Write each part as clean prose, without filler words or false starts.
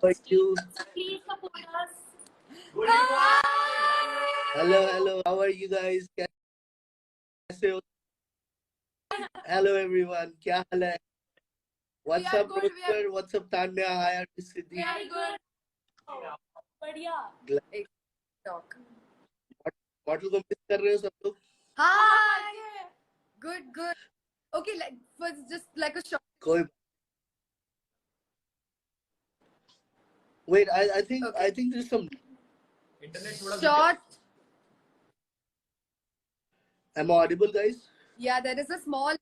How are you? Please support us. Hello. How are you guys? कैसे हो? Hello everyone. क्या हाल है? We What's are up, good. Roger? What's up, Tanya? Hi, Artist We Siddhi. are good. बढ़िया. Glad- Talk. Model को miss कर रहे हो सब लोग? Hi. Good. Okay, like for just like a short. कोई Wait, I think Okay. I think there's some. Short. Am I audible, guys? Yeah, there is a small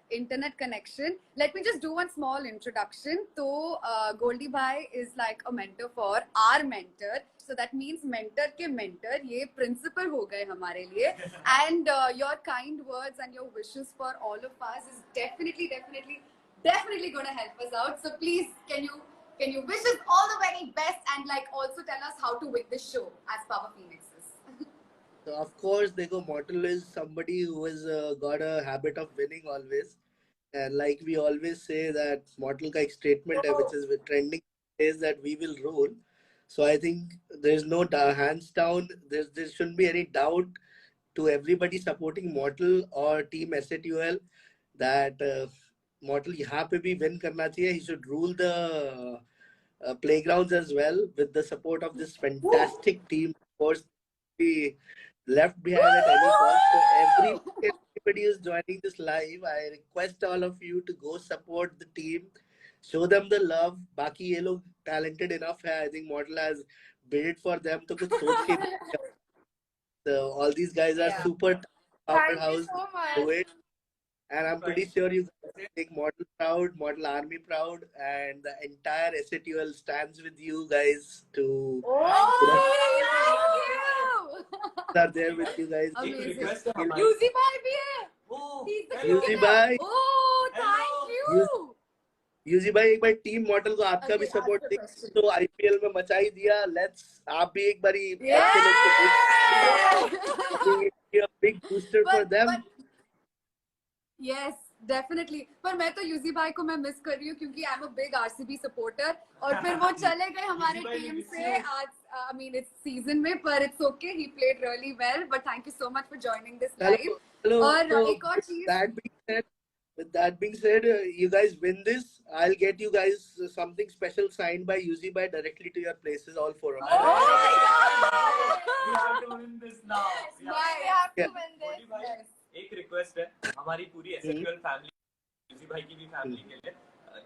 internet connection. Let me just do one small introduction. So, Goldie Bhai is like a mentor for our mentor. So that means mentor के mentor ये principal हो गए हमारे लिए. And your kind words and your wishes for all of us is definitely going to help us out. So please, can you wish us all the very best and like also tell us how to win this show as Power Phoenixes. So of course, देखो, Mortal is somebody who has got a habit of winning always. And like we always say that Mortal का एक statement है, which is with trending, says that we will rule. So I think there's no hands down. There shouldn't be any doubt to everybody supporting Mortal or Team SATUL that Mortal यहाँ पे भी win करना चाहिए. He should rule the playgrounds as well with the support of this fantastic team. Of course, be left behind at any cost. So everybody who's joining this live, I request all of you to go support the team, show them the love. बाकी ये लोग talented enough है. I think Model has built for them. तो कुछ सोच के so all these guys are super powerhouse. Thank you so much. Do it. And I'm pretty sure you guys make Model proud, Model Army proud, and the entire SATUL stands with you guys to Thank you. are there with you guys. Amazing. Yuzi bhai bhi hai. He's the Yuzi cricketer. bhai. Oh, thank you. यूजी भाई एक बार team model को आपका भी support देखिए तो IPL में मचा ही दिया. लेट्स आप भी एक बारी आपके लोग को big booster for them. Yes, definitely. पर मैं तो यूजी भाई को मैं मिस कर रही हूँ क्योंकि I am a big RCB supporter और फिर वो चले गए हमारे टीम से आज. I mean it's season में पर it's okay. He played really well. But thank you so much for joining this live. और एक और चीज. With that being said, you guys win this. I'll get you guys something special signed by Yuzi by directly to your places, all four of you. Oh my God! We have to win this now. We have to win this. Yes. एक request है हमारी पूरी एसएचयूएल family, UG भाई की भी family के लिए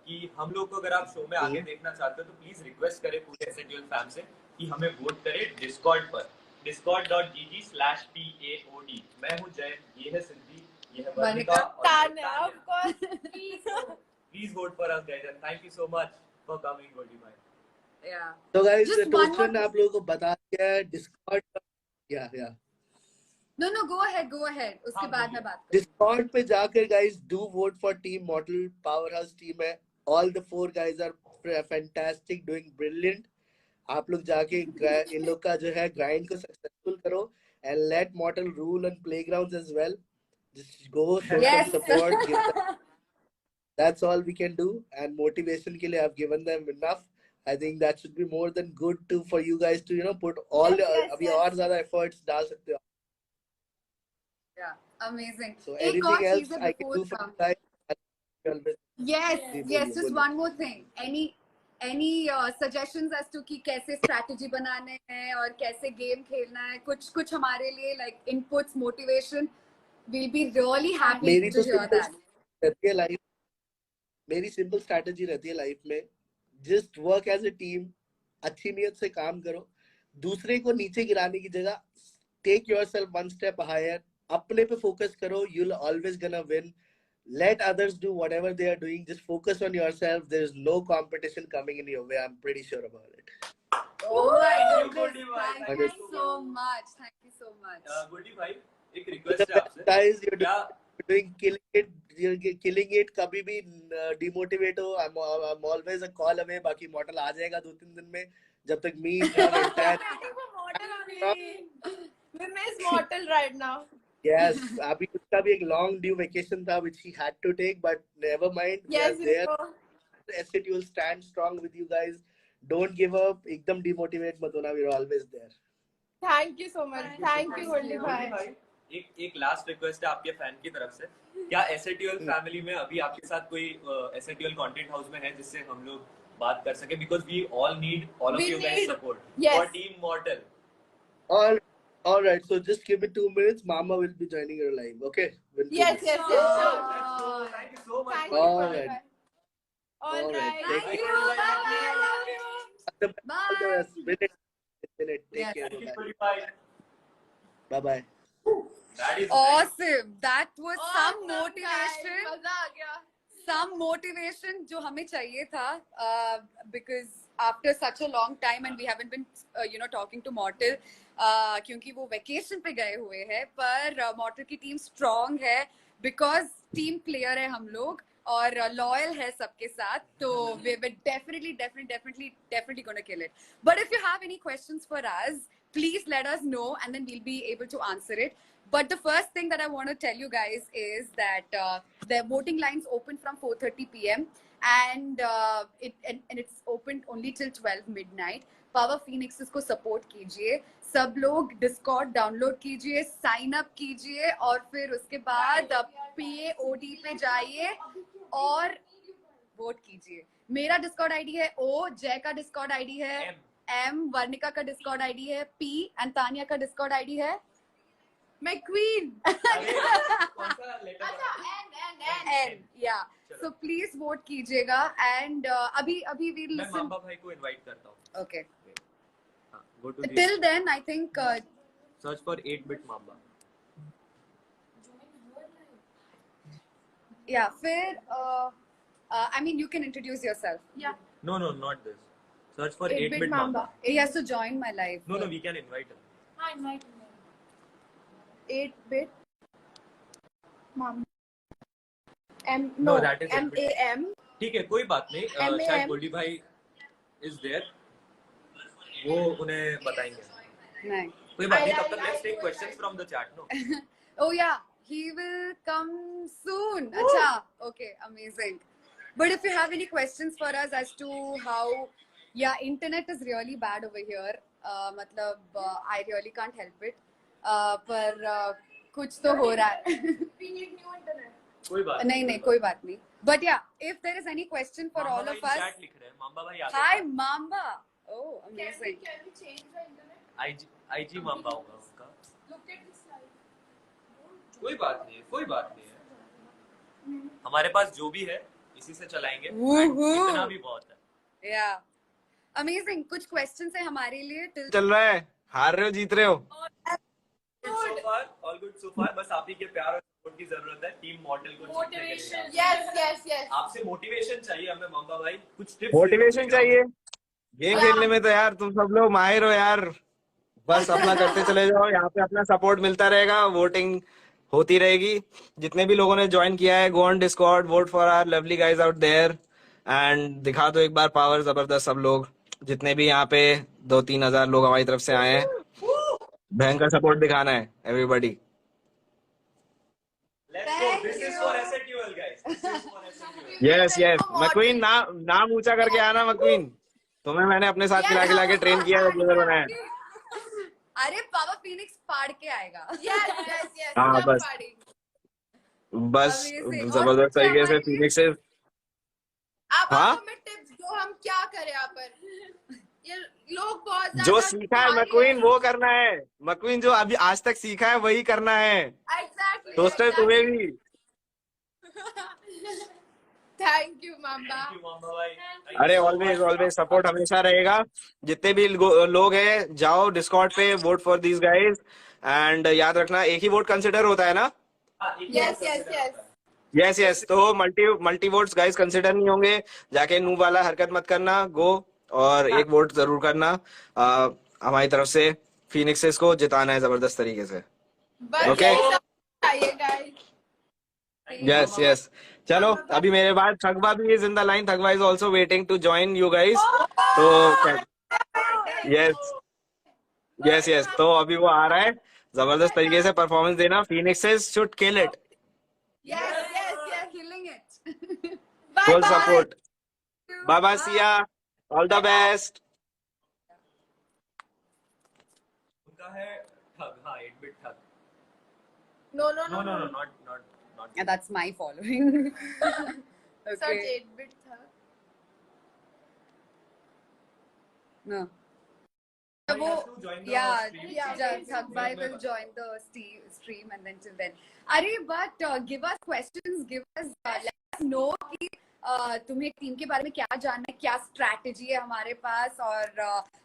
कि हम लोग को अगर आप शो में आगे देखना चाहते हो तो प्लीज रिक्वेस्ट करें पूरे एसएचयूएल फैम से कि हमें वोट करें डिस्कॉर्ड पर discord.gg/PAOD. मैं हूं जय, ये है सिद्धि, ये है वर्णिका और of course. Please vote for us guys and thank you so much for coming Goldie bhai. Yeah. So guys, Just टोस्टन आप लोगों को बता दिया है डिस्कॉर्ड. या No, go ahead. उसके बाद मैं बात करूँ. डिस्कॉर्ड पे जाकर guys do vote for team model. Powerhouse team है. All the four guys are fantastic, doing brilliant. आप लोग जाके इन लोग का जो है ग्राइंड को सक्सेसफुल करो and let Mortal rule on playgrounds as well. Just go show some support. Give them. That's all we can do. And motivation के लिए I've given them enough. I think that should be more than good to for you guys to put all अभी और ज़्यादा efforts डाल सकते हो. Yeah, amazing. So anything else I can do for you guys? Yes. Just one more thing. Any suggestions as to कि कैसे strategy बनाने हैं और कैसे game खेलना है? कुछ हमारे लिए like inputs, motivation. We'll be really happy to hear that. मेरी सिंपल स्ट्रैटेजी रहती है लाइफ में. Just work as a team. अच्छी नीयत से काम करो. दूसरे को नीचे गिराने की जगह take yourself one step higher. अपने पे फोकस करो. You will always gonna win. Let others do whatever they are doing. Just focus on yourself. There is no competition coming in your way. I'm pretty sure about it. Oh my goodness. Thank you so much. Goldie bhai, एक request है आपसे. Guys, you're doing killing it. You're killing it. कभी भी demotivate हो. I'm always a call away. बाकी Mortal आ जाएगा 2-3 दिन में. जब तक me We miss Mortal right now. Yes, अभी उसका भी एक long due vacation था which he had to take, but never mind. Yes, there. Asset will stand strong with you guys. Don't give up. एकदम demotivate मत होना. We're always there. Thank you so much. Thank you, Goldie Goldy bhai. भाई, एक last request है आपके fan की तरफ से। क्या एसएटीएल फैमिली में अभी आपके साथ कोई एसएटीएल कंटेंट हाउस में है जिससे हम लोग बात कर सके? Because we all need all of We you guys need- support Yes. For team mortal. All right. So just give me 2 minutes. Mama will be joining your live. Okay. When 2 Yes, minutes. yes, yes. Sure. Thank you so Thank much. you, All Goldie right. bhai. All All right. right. Take Thank care. you. Bye. Minute. Take Yes. care. Thank you Goldy भाई। Bye bye. That is Awesome. That was some Awesome, guys. motivation. मजा आ गया. Some motivation जो हमें चाहिए था, because after such a long time and we haven't been talking to Mortal, क्योंकि वो vacation पे गए हुए हैं, पर Mortal की team strong है because team player है हम लोग और loyal है सबके साथ, तो we're definitely gonna kill it. But if you have any questions for us, please let us know and then we'll be able to answer it. But the first thing that I want to tell you guys is that the voting lines open from 4:30 p.m. and it's open only till 12 midnight. Power Phoenix को support कीजिए, सब लोग Discord download कीजिए, sign up कीजिए और फिर उसके बाद PAOD पे जाइए और वोट कीजिए. मेरा Discord ID है O, जय का Discord ID है M, वर्णिका का Discord ID है P and तानिया का Discord ID है मैं queen. कौन सा लेटर? अच्छा, N. Yeah. So please vote कीजिएगा and अभी we'll मैं listen. मामा भाई को इनवाइट करता हूँ। Okay. Go to Till then, I think search for 8-bit मामा। yeah. फिर I mean you can introduce yourself. Yeah. No, not this. Search for 8-bit 8-bit Mamba. Mamba. He has to join my live. No, we can invite him. हाँ, invite me. 8-bit. Mom. No, that is MAM. ठीक है, कोई बात नहीं। MAM. शायद गोल्डी भाई is there, वो उन्हें बताएंगे। नहीं. कोई बात नहीं, तब तक let's take questions from the chat, no? Oh yeah, he will come soon. Acha. Okay, amazing. But if you have any questions for us as to how, yeah, internet is really bad over here. मतलब I really can't help it. पर कुछ तो हो रहा है. We need new internet. कोई बात नहीं कोई बात नहीं. But yeah, if there is any question for all of us. chat लिख रहे हैं, मामा भाई आ Hi Mamba. Oh, Can we amazing. change the internet? IG मामा होगा उसका। Look at this slide. कोई बात नहीं है। हमारे पास जो भी है इसी से चलाएंगे। Woohoo. इतना भी बहुत है। Yeah. Amazing. कुछ questions है हमारे लिए till चल रहा है, हार रहे हो जीत रहे हो। All good so far, बस आप ही के प्यार और सपोर्ट की जरूरत है टीम मॉडल को जीतने के लिए। Yes. आपसे मोटिवेशन चाहिए हमें मामा भाई, कुछ टिप्स मोटिवेशन चाहिए गेम खेलने में, तो यार तुम सब लोग माहिर हो यार, बस अपना करते चले जाओ, यहाँ पे अपना सपोर्ट मिलता रहेगा, वोटिंग होती रहेगी। जितने भी लोगों ने ज्वाइन किया है, go on Discord, vote for our lovely guys out there and दिखा दो एक बार पावर जबरदस्त। सब लोग जितने भी यहाँ पे 2-3 हजार लोग हमारी तरफ से आए हैं, भयंकर सपोर्ट दिखाना है everybody. Let's go. This is for SATUL guys. This is for SATUL. Yes McQueen, नाम ऊंचा करके आना मक्वीन, तुम्हें मैंने अपने साथ खिला के ट्रेन किया है, प्लेयर बनाया। अरे पावर फिनिक्स पाड़ के आएगा. Yes. हाँ, love बस। party. बस Amazing. जबरदस्त और तरीके से हमारी- फीनिक्स से। आप हाँ? हमें टिप्स दो, हम क्या करें यहाँ पर? ये लोग बहुत जो ज्यादा सीखा है भारी मक्वीन वो करना है, मक्वीन जो अभी आज तक सीखा है वही करना है। Exactly. टोस्टर तुम्हें भी। Thank you, Mamba. Thank you मामा भाई। Thank अरे you so always much. Support हमेशा रहेगा। जितने भी लोग हैं जाओ डिस्कॉर्ड पे, vote for these guys and याद रखना एक ही वोट कंसिडर होता है ना। हाँ, एक Yes. यस तो मल्टी वोट्स गाइज कंसिडर नहीं होंगे। जाके नूब वाला हरकत मत करना, गो और एक वोट जरूर करना। हमारी तरफ से फिनिक्सेस को जिताना है जबरदस्त तरीके से। बस Okay. यही सब चाहिए, guys. यस चलो अभी मेरे बाद थगवा भी is in the line. Thagwa is also waiting to join you guys. तो यस तो अभी वो आ रहा है, जबरदस्त तरीके से परफॉर्मेंस देना। Phoenixes should kill it, Yes. Killing it. Bye full bye. Support. Bye bye, Siya, all the best. उनका है ठग, हाँ 8-bit ठग। No, not And that's my following. Such Okay. 8-bit था. No. He has to join the Yeah, stream. Thakbai will join the stream and then till then. Arey, but give us questions, give us, let us know कि तुम्हें team के बारे में क्या जानना है, क्या स्ट्रैटेजी है हमारे पास और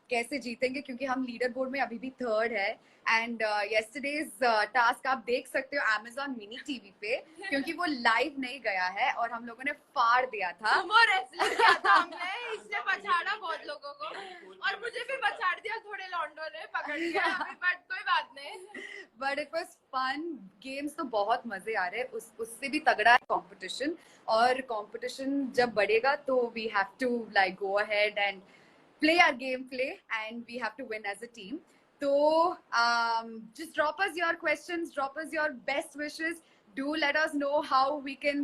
कैसे जीतेंगे, क्योंकि हम लीडर बोर्ड में अभी भी 3rd है। एंड यस्टरडेज टास्क आप देख सकते हो Amazon मिनी टीवी पे, क्योंकि वो लाइव नहीं गया है और हम लोगों ने फाड़ दिया था। सुमो रेसलिंग किया था हमने, इसने पछाड़ा बहुत लोगों को और मुझे भी पछाड़ दिया, थोड़े लॉन्डो ने पकड़ लिया अभी, बट कोई बात नहीं। But it was fun, games तो बहुत मजे आ रहे हैं, उससे भी तगड़ा है कंपटीशन, और कंपटीशन जब बढ़ेगा तो we have to like go ahead and play our gameplay and we have to win as a team. So just drop us your questions, drop us your best wishes. Do let us know how we can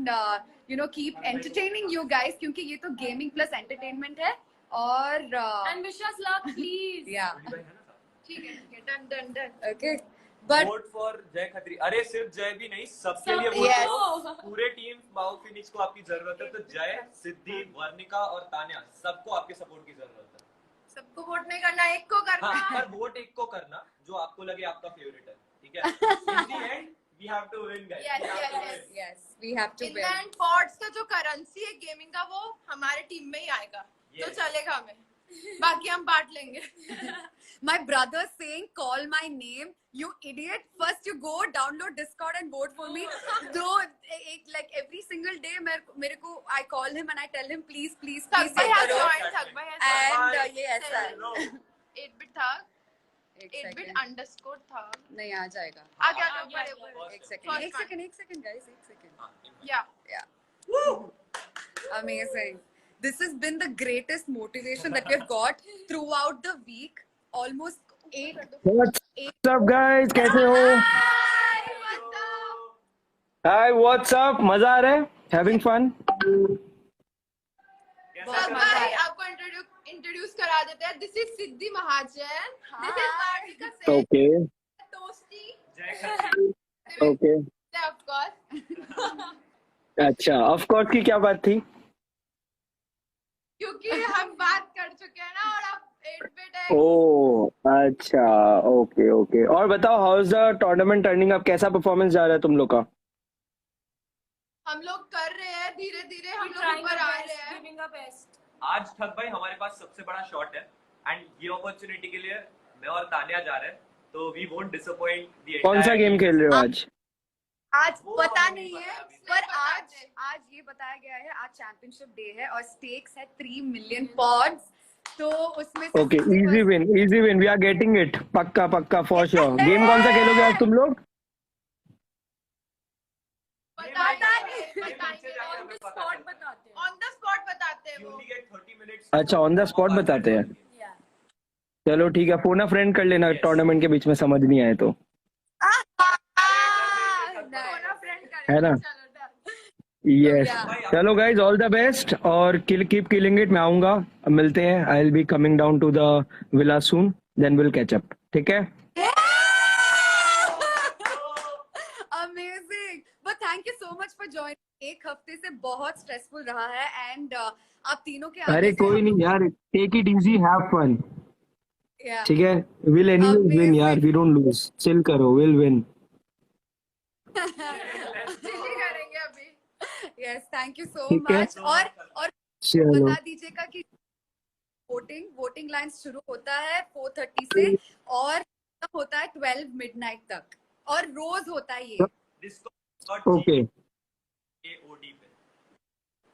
keep entertaining you guys, क्योंकि ये तो gaming plus entertainment है। और And wish us luck, please. yeah, ठीक है, done. okay, but vote for जय खत्री। अरे सिर्फ जय भी नहीं, सबके लिए Yes. वोट करो। पूरे टीम माउ फिनिक्स को आपकी जरूरत है, तो जय, सिद्धि, वर्णिका और तान्या सबको आपके सपोर्ट की जरूरत है। सबको वोट नहीं करना, एक को करना। हाँ, पर वोट एक को करना जो आपको लगे आपका फेवरेट है, ठीक है? In the end, we have to win, guys. Yes, We have to yes, win. yes, we have to In win. the end, pods का जो करेंसी है गेमिंग का, वो हमारे टीम में ही आएगा, तो Yes. चलेगा हमें, बाकी हम बांट लेंगे। My brother saying call my name, you idiot, first you go download Discord and vote for me. So like every single day मेरे को I call him and I tell him please थकबाई has करो। joined, थकबाई has And joined. yes sir, No. 8-bit था, एक 8-bit second, underscore था। नहीं आ जाएगा, आगे ऊपर। ऊपर। एक second guys, एक second, हाँ, Yeah. amazing. This has been the greatest motivation that we've got throughout the week, almost 8 What's up guys, कैसे हो? Hi, what's up? Hi, what's up? मजा आ रहा है? Having fun? कैसा चल रहा थकबाई, है? आपको इंट्रोड्यूस करा देते हैं। This is Siddhi Mahajan. This is Vartika Seth. Okay, Toasty, जय खत्री। okay. of course. अच्छा, of course की क्या बात थी? क्योंकि हम बात कर चुके हैं ना, और अब 8-bit है। ओह, अच्छा, ओके। और बताओ, how is the tournament turning up? कैसा परफॉर्मेंस जा रहा है तुम लोग का? हम लोग कर रहे हैं, धीरे धीरे हम लोग ऊपर आ रहे हैं। आज ठग भाई हमारे पास सबसे बड़ा शॉट है, एंड ये अपॉर्चुनिटी के लिए मैं और तान्या जा रहे हैं, तो वी वोंट डिसअपॉइंट द कौन सा गेम खेल रहे हो आज? आज वो पता हमें नहीं नहीं है, पता पर अभी। आज ये बताया गया है, आज चैंपियनशिप डे है और स्टेक्स है 3 मिलियन पॉड्स, तो उसमें से okay, easy win, we are getting it, पक्का फॉर श्योर। गेम कौन सा खेलोगे आज तुम लोग? ऑन द स्पॉट बताते हैं वो। 30 मिनट्स। अच्छा, ऑन द स्पॉट बताते हैं। चलो ठीक है, फोन अ फ्रेंड कर लेना टूर्नामेंट के बीच में, समझ नहीं आए तो, है ना? यस, चलो गाइज, ऑल द बेस्ट और कीप किलिंग इट। मैं आऊंगा, मिलते हैं। I will be coming down to the villa soon, then will catch up, ठीक है? Amazing, but thank you so much for joining. एक हफ्ते से बहुत स्ट्रेसफुल रहा है एंड आप तीनों के अरे कोई नहीं यार, take it easy, have fun, ठीक है? विल एनीवेज विन यार, वी डोंट लूज, चिल करो, विल विन। चिल्ली करेंगे अभी। यस, थैंक यू सो ठीक है। मच। और चलो, बता दीजिएगा कि वोटिंग लाइन शुरू होता है 4:30 से और खत्म होता है 12 मिडनाइट तक, और रोज होता है ये। ओके। ओडी पे।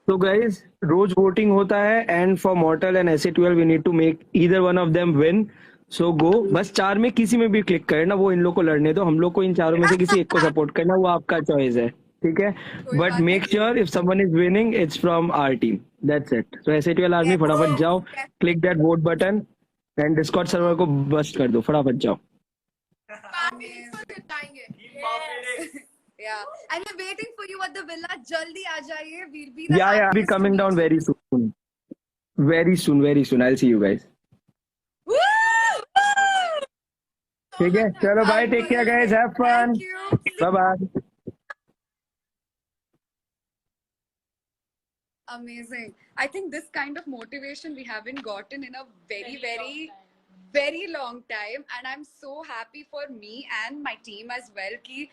तो गाइज, रोज वोटिंग होता है, and for mortal and SA12 we need to make either one of them win. So go, बस 4 में किसी में भी क्लिक करें ना, वो इन लोग को लड़ने दो, हम लोग को इन चारों में से किसी एक को सपोर्ट करना, वो आपका चॉइस है, ठीक है? But make sure if someone is winning, it's from our team, that's it. So SA12 army, फटाफट जाओ, click that vote button and Discord server को बस्ट कर दो, फटाफट जाओ। काफी इसको जिताएंगे। Yeah, and we're waiting for you at the villa. जल्दी आ जाइए, we'll be या B coming down very soon. very soon. I'll see you guys. ठीक है, चलो bye, take care guys, have fun. Thank you. Bye bye. Amazing. I think this kind of motivation we haven't gotten in a very long time, and I'm so happy for me and my team as well कि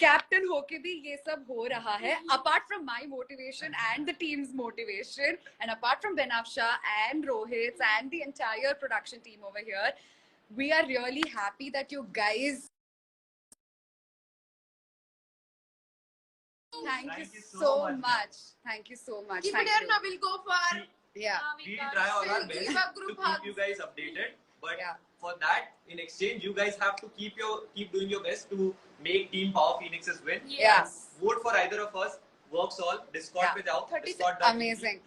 captain होके भी ये सब हो रहा है. Apart from my motivation and the team's motivation, and apart from Benafsha and Rohit and the entire production team over here, we are really happy that you guys. Thank you so much. Thank you so much. Keep Thank it here, you. now we'll go for. Yeah. We try all our best Give a to group keep hug. you guys updated, but Yeah. for that, in exchange, you guys have to keep doing your best to make Team Power Phoenixes win. Yes. Vote for either of us. Works all. Discord Yeah. पे जाओ. 30 Discord.gg/. Amazing.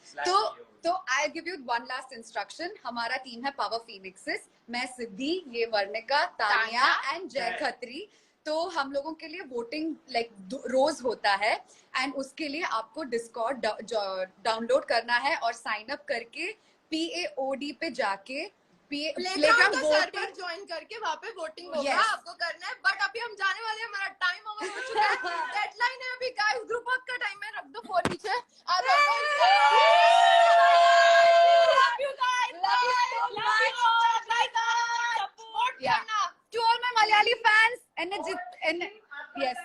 तो I'll give you one last instruction. हमारा team है power फिनिक्सेस. मैं सिद्धि, ये Varnika, Tania and जय खत्री. तो हम लोगों के लिए वोटिंग रोज होता है, एंड उसके लिए आपको डिस्कॉर्ड डाउनलोड करना है और साइन अप करके PAOD पे जाके प्लेग्राउंड का सर्वर ज्वाइन करके वहाँ पे वोटिंग होगा. Yes. आपको करना है, बट अभी हम जाने वाले हैं, हमारा टाइम ओवर हो चुका है. डेडलाइन है अभी गाइस. ग्रुप हग का टाइम है. रख दो फोन नीचे. आ जाओ. Love you guys. Vote Yeah. करना. To all my Malayali fans, yes.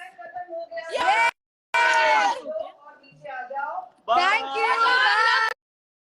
Bye. Thank